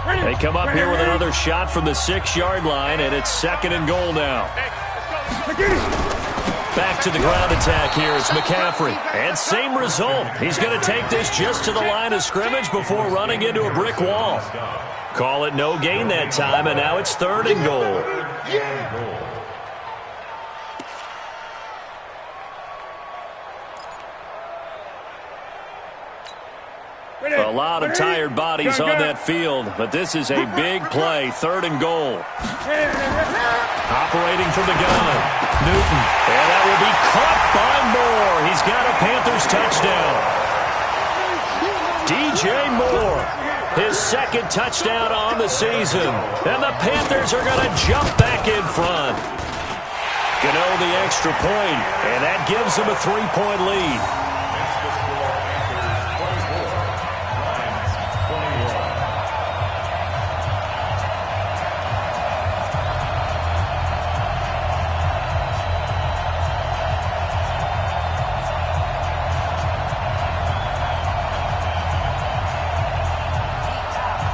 They come up here with another shot from the 6-yard line, and it's 2nd and goal now. Back to the ground attack here. It's McCaffrey. And same result. He's going to take this just to the line of scrimmage before running into a brick wall. Call it no gain that time, and now it's 3rd and goal. A lot of tired bodies on that field, but this is a big play. 3rd and goal. Operating from the gun. Newton. And that will be caught by Moore. He's got a Panthers touchdown. DJ Moore. His 2nd touchdown on the season. And the Panthers are going to jump back in front. Gano the extra point, and that gives them a 3-point lead.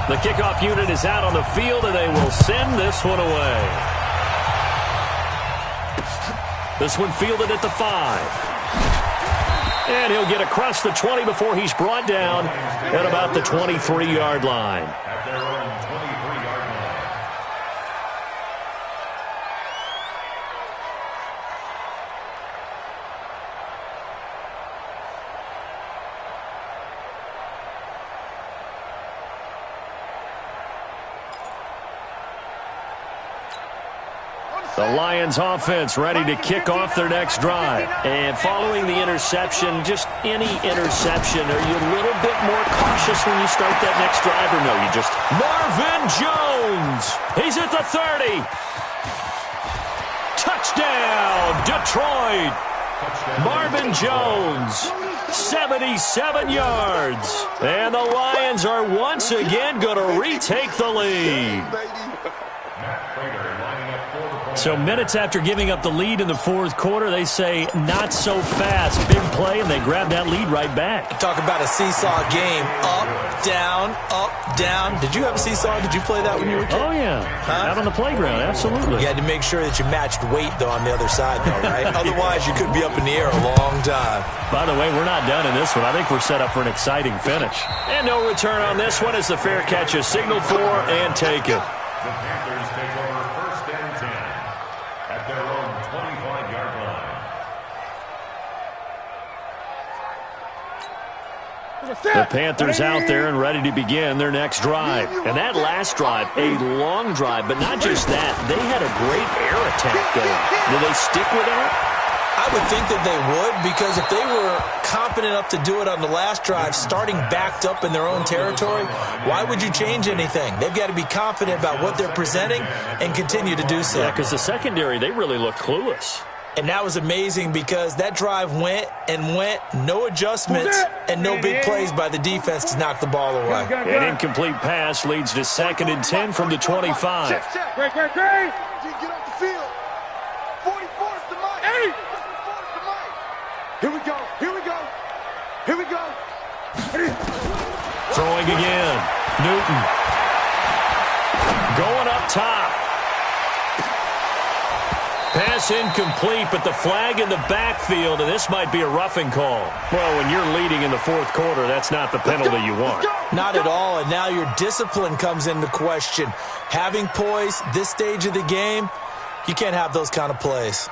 The kickoff unit is out on the field, and they will send this one away. This one fielded at the 5. And he'll get across the 20 before he's brought down at about the 23-yard line. The Lions offense ready to kick off their next drive. And following the interception, just any interception, are you a little bit more cautious when you start that next drive, or no, you just... Marvin Jones! He's at the 30! Touchdown, Detroit! Marvin Jones, 77 yards. And the Lions are once again going to retake the lead. So minutes after giving up the lead in the 4th quarter, they say not so fast. Big play, and they grab that lead right back. Talk about a seesaw game. Up, down, up, down. Did you have a seesaw? Did you play that when you were a kid? Oh, yeah. Out on the playground, absolutely. You had to make sure that you matched weight, though, on the other side, though, right? Otherwise, you could be up in the air a long time. By the way, we're not done in this one. I think we're set up for an exciting finish. And no return on this one as the fair catch is signaled for and taken. The Panthers take over 1st and 10 at their own 25-yard line. The Panthers out there and ready to begin their next drive. And that last drive, a long drive, but not just that. They had a great air attack going. Do they stick with that? I would think that they would, because if they were competent enough to do it on the last drive, starting backed up in their own territory, why would you change anything? They've got to be confident about what they're presenting and continue to do so. Yeah, because the secondary, they really look clueless. And that was amazing because that drive went and went, no adjustments, and no big plays by the defense to knock the ball away. An incomplete pass leads to 2nd and 10 from the 25. Great. Get off the field. 44's the mic. 44's the mic. Here we go. Throwing again. Newton. Going up top. Pass incomplete, but the flag in the backfield, and this might be a roughing call. Well, when you're leading in the 4th quarter, that's not the penalty you want. Not at all, and now your discipline comes into question. Having poise, this stage of the game, you can't have those kind of plays.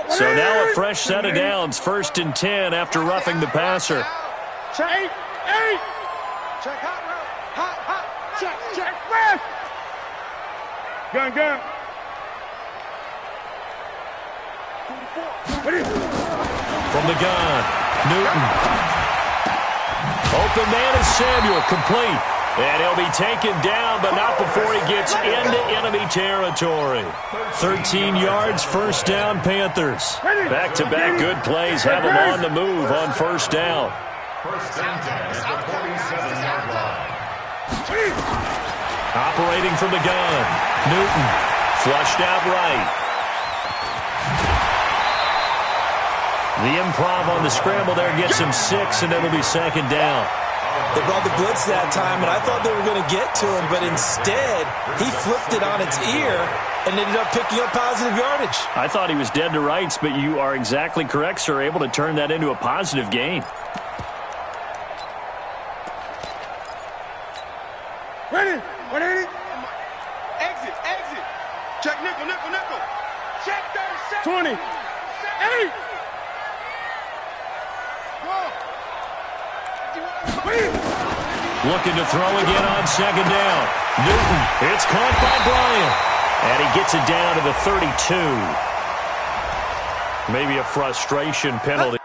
So now a fresh set of downs, 1st and 10 after roughing the passer. Check. Check hot route. Hot. Check. Fast. Gun. From the gun, Newton. Open man is Samuel, complete. And he'll be taken down, but not before he gets into enemy territory. 13 yards, 1st down, Panthers. Back-to-back good plays have them on the move on 1st down. 1st and 10 at the 47-yard line. Operating from the gun, Newton. Flushed out right. The improv on the scramble there gets him 6, and it'll be second down. They brought the blitz that time, and I thought they were going to get to him, but instead he flipped it on its ear and ended up picking up positive yardage. I thought he was dead to rights, but you are exactly correct, sir, able to turn that into a positive gain. Ready? 180. Exit, exit. Check nickel, nickel, nickel. Check 37. 20. 8. Looking to throw again on second down. Newton, it's caught by Bryant. And he gets it down to the 32. Maybe a frustration penalty.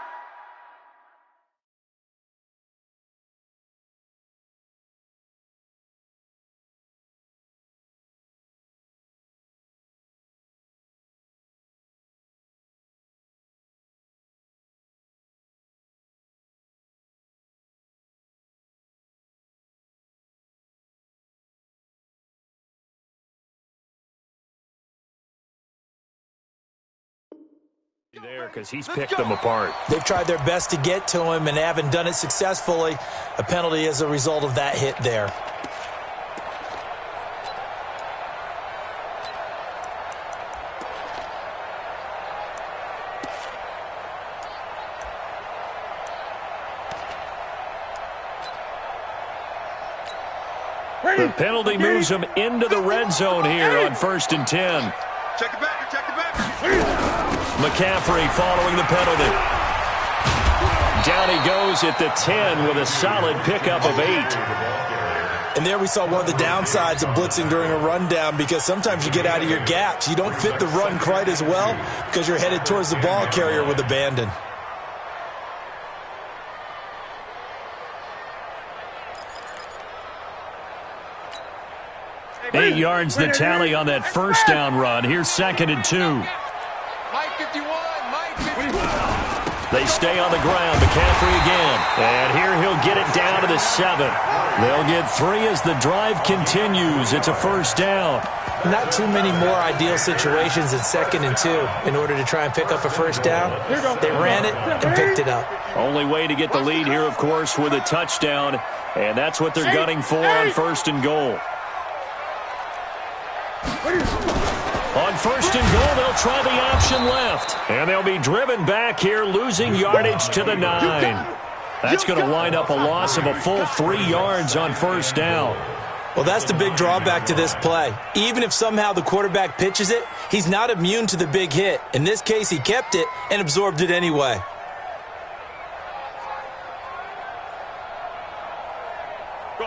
There, because he's picked them apart. They've tried their best to get to him and haven't done it successfully. A penalty as a result of that hit there. The penalty moves him into the red zone here on 1st and 10. Check it back, check it back. McCaffrey following the penalty. Down he goes at the 10 with a solid pickup of 8. And there we saw one of the downsides of blitzing during a rundown, because sometimes you get out of your gaps. You don't fit the run quite as well because you're headed towards the ball carrier with abandon. Eight yards the tally on that first down run. Here's 2nd and 2. Mike 51, Mike 51. They stay on the ground. McCaffrey again. And here he'll get it down to the 7. They'll get 3 as the drive continues. It's a first down. Not too many more ideal situations in 2nd and 2 in order to try and pick up a first down. They ran it and picked it up. Only way to get the lead here, of course, with a touchdown. And that's what they're gunning for on 1st and goal. On 1st and goal, they'll try the option left. And they'll be driven back here, losing yardage to the 9. That's going to wind up a loss of a full 3 yards on first down. Well, that's the big drawback to this play. Even if somehow the quarterback pitches it, he's not immune to the big hit. In this case, he kept it and absorbed it anyway.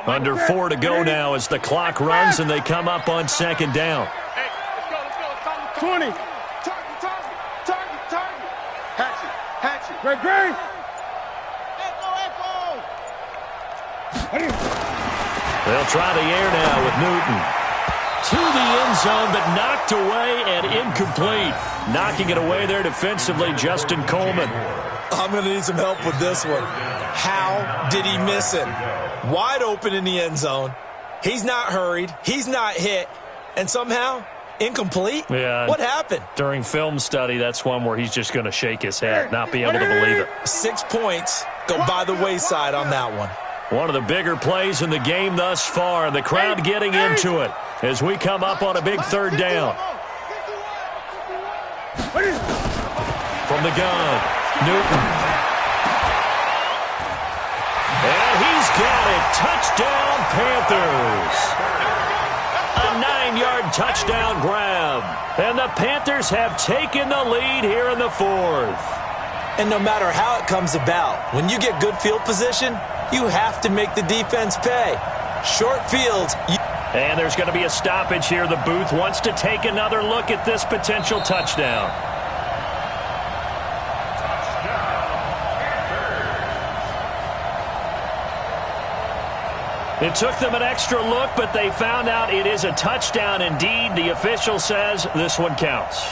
Under 4 to go now as the clock runs and they come up on 2nd down. Hey, let's go. 20. Target. Hatchet. Great. Echo. They'll try the air now with Newton. To the end zone, but knocked away and incomplete. Knocking it away there defensively, Justin Coleman. I'm going to need some help with this one. How did he miss it? Wide open in the end zone. He's not hurried. He's not hit. And somehow, incomplete? Yeah. What happened? During film study, that's one where he's just going to shake his head, not be able to believe it. 6 points go by the wayside on that one. One of the bigger plays in the game thus far. The crowd getting into it as we come up on a big 3rd down. From the gun, Newton. And he's got it. Touchdown, Panthers. A 9-yard touchdown grab. And the Panthers have taken the lead here in the 4th. And no matter how it comes about, when you get good field position, you have to make the defense pay. Short fields. And there's going to be a stoppage here. The booth wants to take another look at this potential touchdown. It took them an extra look, but they found out it is a touchdown indeed. The official says this one counts.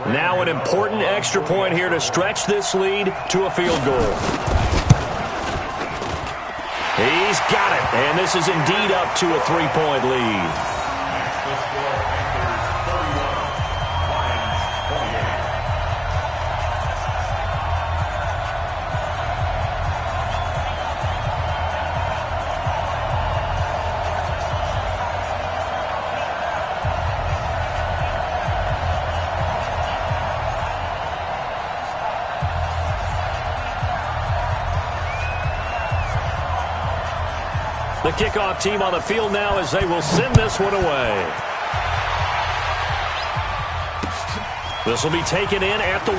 Now an important extra point here to stretch this lead to a field goal. He's got it, and this is indeed up to a 3-point lead. The kickoff team on the field now as they will send this one away. This will be taken in at the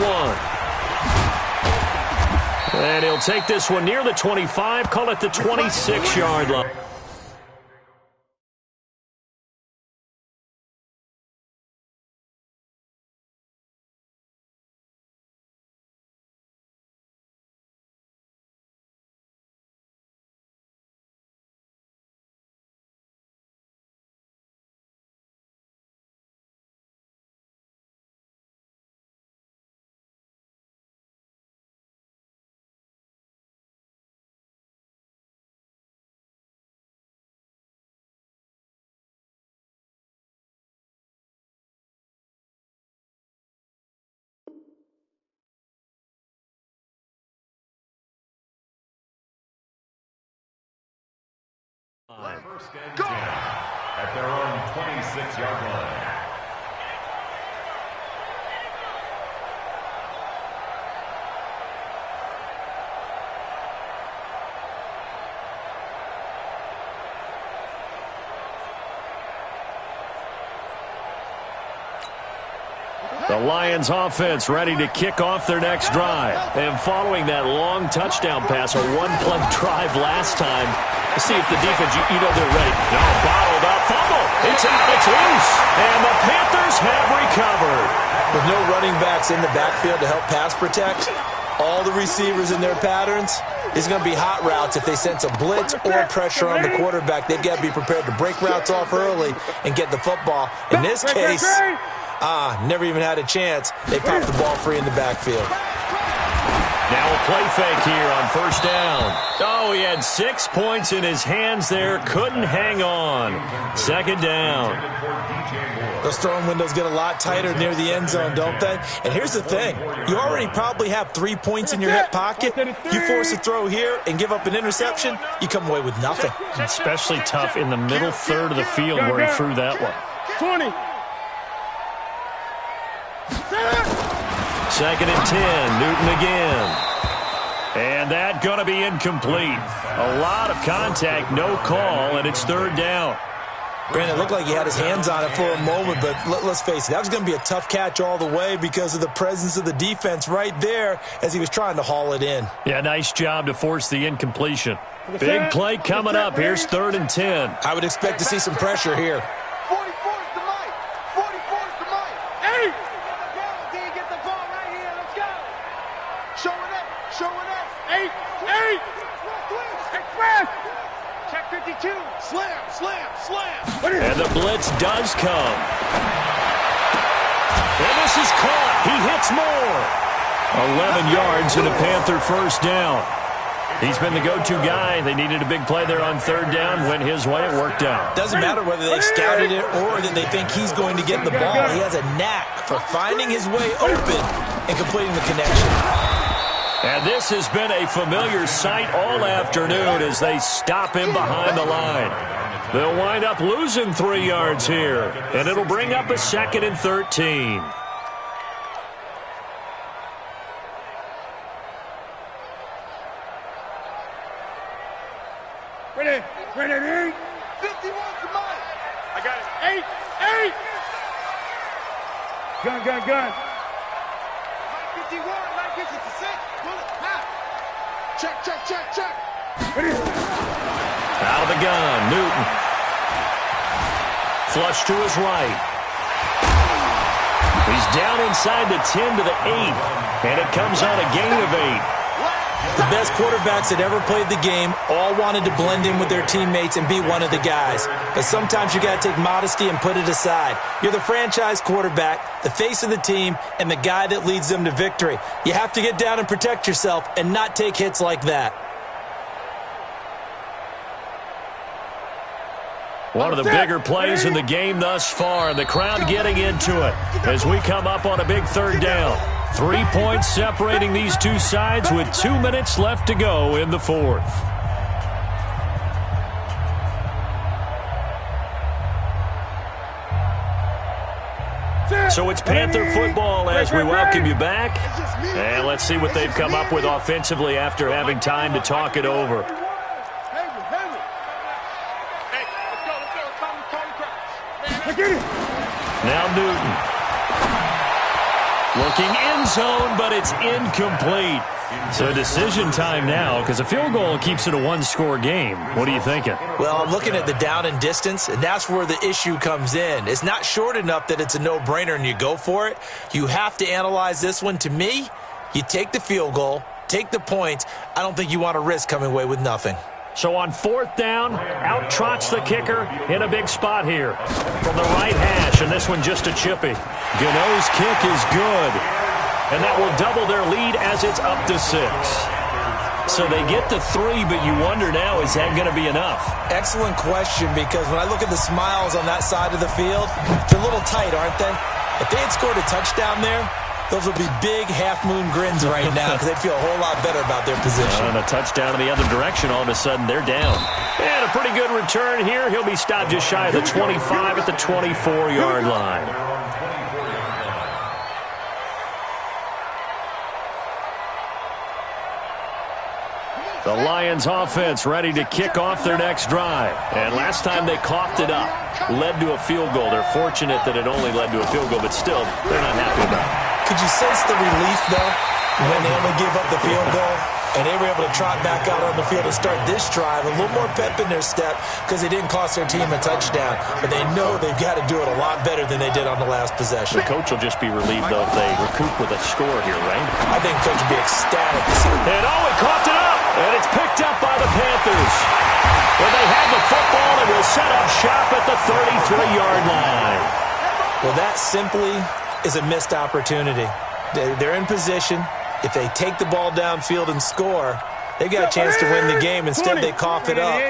1. And he'll take this one near the 25, call it the 26-yard line. First and 10 at their own 26-yard line. The Lions offense ready to kick off their next drive. And following that long touchdown pass, a one-play drive last time, let's see if the defense, you know they're ready. No, bottled up, fumble. It's out, it's loose. And the Panthers have recovered. With no running backs in the backfield to help pass protect, all the receivers in their patterns, it's going to be hot routes. If they sense a blitz or pressure on the quarterback, they've got to be prepared to break routes off early and get the football. In this case, never even had a chance. They popped the ball free in the backfield. Now a play fake here on first down. Oh, he had 6 points in his hands there. Couldn't hang on. Second down. Those throwing windows get a lot tighter near the end zone, don't they? And here's the thing. You already probably have 3 points in your hip pocket. You force a throw here and give up an interception, you come away with nothing. Especially tough in the middle third of the field where he threw that one. 20. Second and 10, Newton again. And that going to be incomplete. A lot of contact, no call, and it's third down. Granted, it looked like he had his hands on it for a moment, but let's face it, that was going to be a tough catch all the way because of the presence of the defense right there as he was trying to haul it in. Yeah, nice job to force the incompletion. Big play coming up. Here's third and 10. I would expect to see some pressure here. 44 is the mic. 44 is the mic. 8. D, get the ball right here. Let's go. Show it up. Show it up. 8. Express. Check 52. Slam, slam, slam. And the blitz does come. And this is caught. He hits more. 11 yards and a Panther first down. He's been the go-to guy. They needed a big play there on third down. Went his way. It worked out. Doesn't matter whether they scouted it or that they think he's going to get the ball. He has a knack for finding his way open and completing the connection. And this has been a familiar sight all afternoon as they stop him behind the line. They'll wind up losing 3 yards here, and it'll bring up a second and 13. Ready, 51's the mic. I got it. 8. Gun. Mic 51, mic 56. Bullet, pop. Check. Ready. Out of the gun, Newton. Flush to his right. He's down inside the 10 to the 8, and it comes on a gain of 8. The best quarterbacks that ever played the game all wanted to blend in with their teammates and be one of the guys. But sometimes you got to take modesty and put it aside. You're the franchise quarterback, the face of the team, and the guy that leads them to victory. You have to get down and protect yourself and not take hits like that. One of the bigger plays in the game thus far, and the crowd getting into it as we come up on a big third down. 3 points separating these two sides with 2 minutes left to go in the fourth. So it's Panther football as we welcome you back. And let's see what they've come up with offensively after having time to talk it over. Newton. Looking end zone, but it's incomplete. So decision time now, because a field goal keeps it a one-score game. What are you thinking? Well, I'm looking at the down and distance, and that's where the issue comes in. It's not short enough that it's a no-brainer and you go for it. You have to analyze this one. To me, you take the field goal, take the points. I don't think you want to risk coming away with nothing. So on fourth down, out trots the kicker in a big spot here from the right hash, and this one just a chippy. Gano's kick is good, and that will double their lead as it's up to 6. So they get to 3, but you wonder now, is that going to be enough? Excellent question, because when I look at the smiles on that side of the field, they're a little tight, aren't they? If they had scored a touchdown there, those would be big half-moon grins right now because they'd feel a whole lot better about their position. And a touchdown in the other direction, all of a sudden they're down. And a pretty good return here. He'll be stopped just shy of the 25 at the 24-yard line. The Lions offense ready to kick off their next drive. And last time they coughed it up, led to a field goal. They're fortunate that it only led to a field goal, but still, they're not happy about it. Could you sense the relief, though, when they only gave up the field goal and they were able to trot back out on the field and start this drive? A little more pep in their step because they didn't cost their team a touchdown. But they know they've got to do it a lot better than they did on the last possession. The coach will just be relieved, though, if they recoup with a score here, right? I think coach will be ecstatic to see it. And he coughed it up, and it's picked up by the Panthers. When they have the football, it will set up shop at the 33-yard line. Well, that simply is a missed opportunity. They're in position. If they take the ball downfield and score, they've got a chance to win the game. Instead, they cough it up.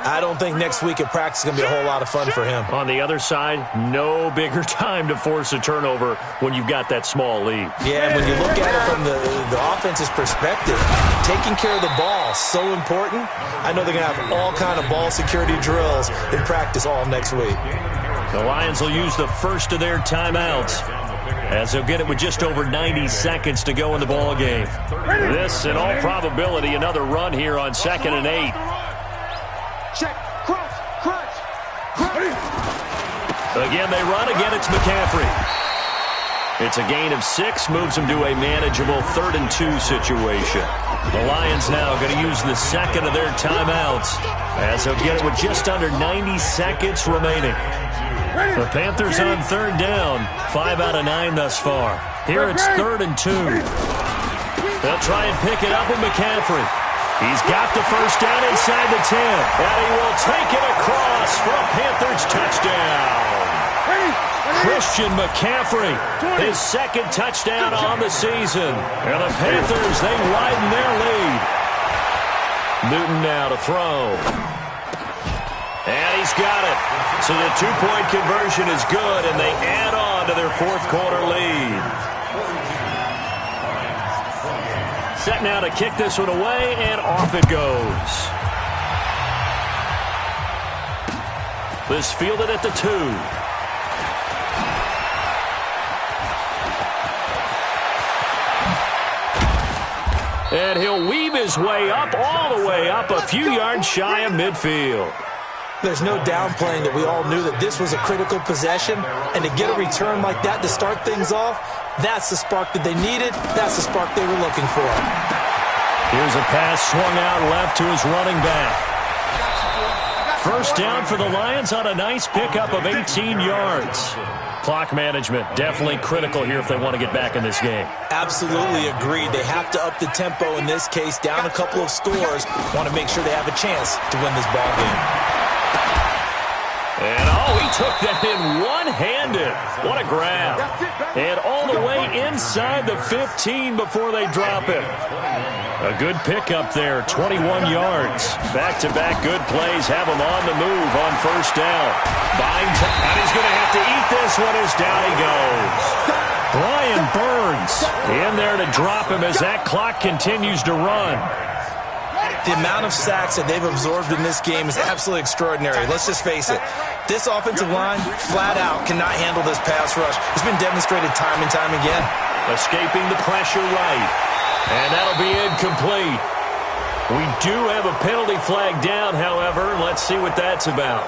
I don't think next week at practice is going to be a whole lot of fun for him. On the other side, no bigger time to force a turnover when you've got that small lead. Yeah, and when you look at it from the offense's perspective, taking care of the ball is so important. I know they're going to have all kind of ball security drills in practice all next week. The Lions will use the first of their timeouts, as they'll get it with just over 90 seconds to go in the ball game. This, in all probability, another run here on 2nd and 8. Check, cross, crunch. Again, they run. Again, it's McCaffrey. It's a gain of 6, moves them to a manageable 3rd and 2 situation. The Lions now going to use the second of their timeouts, as they'll get it with just under 90 seconds remaining. The Panthers on 3rd down, 5 out of 9 thus far. Here it's 3rd and 2. They'll try and pick it up with McCaffrey. He's got the first down inside the 10, and he will take it across for a Panthers touchdown. Christian McCaffrey, his 2nd touchdown on the season. And the Panthers, they widen their lead. Newton now to throw. And he's got it. So the 2-point conversion is good, and they add on to their 4th quarter lead. Set now to kick this one away, and off it goes. This fielded at the 2. And he'll weave his way up, all the way up, a few yards shy of midfield. There's no downplaying that we all knew that this was a critical possession, and to get a return like that to start things off, that's the spark that they needed. That's the spark they were looking for. Here's a pass swung out left to his running back. First down for the Lions on a nice pickup of 18 yards. Clock management definitely critical here if they want to get back in this game. Absolutely agreed. They have to up the tempo in this case, down a couple of scores. Want to make sure they have a chance to win this ball game. And, he took that in one-handed. What a grab. And all the way inside the 15 before they drop it. A good pickup there, 21 yards. Back-to-back good plays have him on the move on first down. And he's going to have to eat this one as down he goes. Brian Burns in there to drop him as that clock continues to run. The amount of sacks that they've absorbed in this game is absolutely extraordinary. Let's just face it. This offensive line, flat out, cannot handle this pass rush. It's been demonstrated time and time again. Escaping the pressure right. And that'll be incomplete. We do have a penalty flag down, however. Let's see what that's about.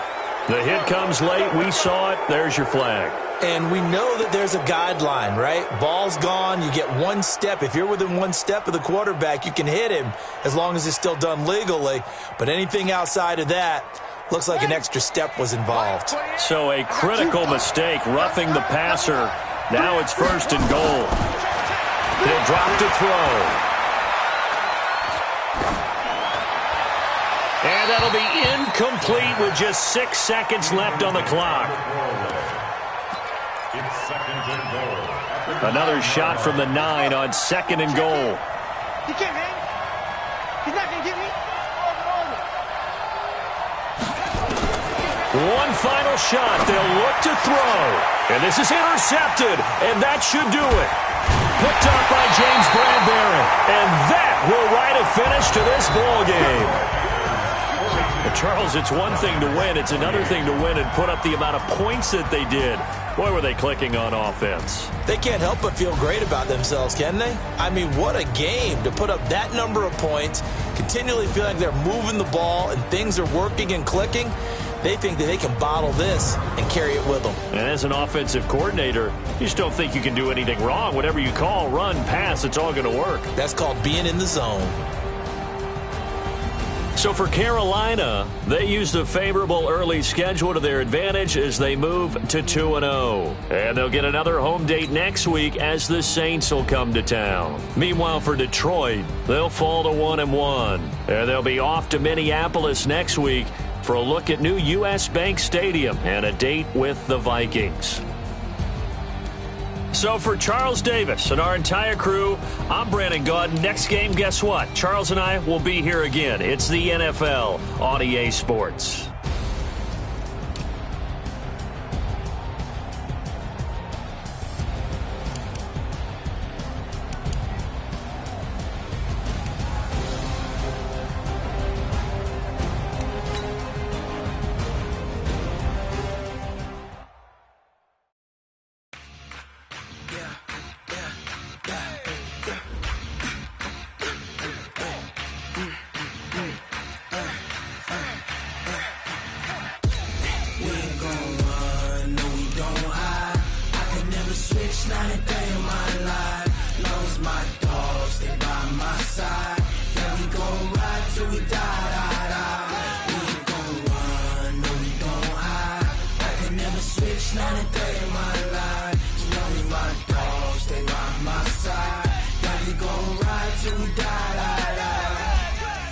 The hit comes late. We saw it. There's your flag. And we know that there's a guideline, right? Ball's gone. You get one step. If you're within one step of the quarterback, you can hit him as long as it's still done legally. But anything outside of that, looks like an extra step was involved. So a critical mistake, roughing the passer. Now it's 1st and goal. He'll drop to throw. And that'll be incomplete with just 6 seconds left on the clock. It's 2nd and goal. Another shot from the 9 on 2nd and goal. He can't hang. He's not going to get me. One final shot. They'll look to throw. And this is intercepted. And that should do it. Picked up by James Bradbury. And that will write a finish to this ball game. Well, Charles, it's one thing to win. It's another thing to win and put up the amount of points that they did. Boy, were they clicking on offense. They can't help but feel great about themselves, can they? I mean, what a game to put up that number of points, continually feel like they're moving the ball and things are working and clicking. They think that they can bottle this and carry it with them. And as an offensive coordinator, you just don't think you can do anything wrong. Whatever you call, run, pass, it's all going to work. That's called being in the zone. So for Carolina, they used a favorable early schedule to their advantage as they move to 2-0. And they'll get another home date next week as the Saints will come to town. Meanwhile, for Detroit, they'll fall to 1-1. And they'll be off to Minneapolis next week for a look at new U.S. Bank Stadium and a date with the Vikings. So for Charles Davis and our entire crew, I'm Brandon Gaudin. Next game, guess what? Charles and I will be here again. It's the NFL on EA Sports.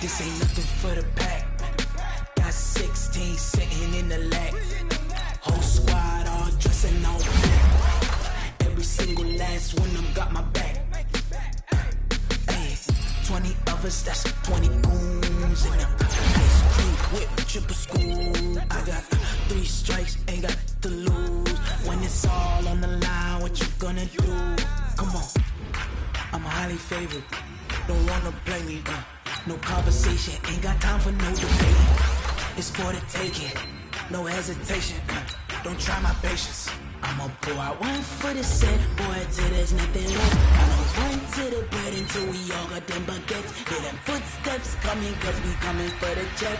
This ain't nothing for the pack. Got 16 sitting in the lag. Whole squad all dressing all black. Every single last one of them got my back. Hey, 20 of us, that's 20 goons in them. Ice cream whip, triple school. I got 3 strikes, ain't got to lose. When it's all on the line, what you gonna do? Come on, I'm highly favored. Don't wanna play me, no conversation, ain't got time for no debate. It's for the taking, no hesitation. Don't try my patience. I'ma pour out one for the set, boy, till there's nothing left. I don't run to the bed until we all got them baguettes. Hear them footsteps coming, cause we coming for the check.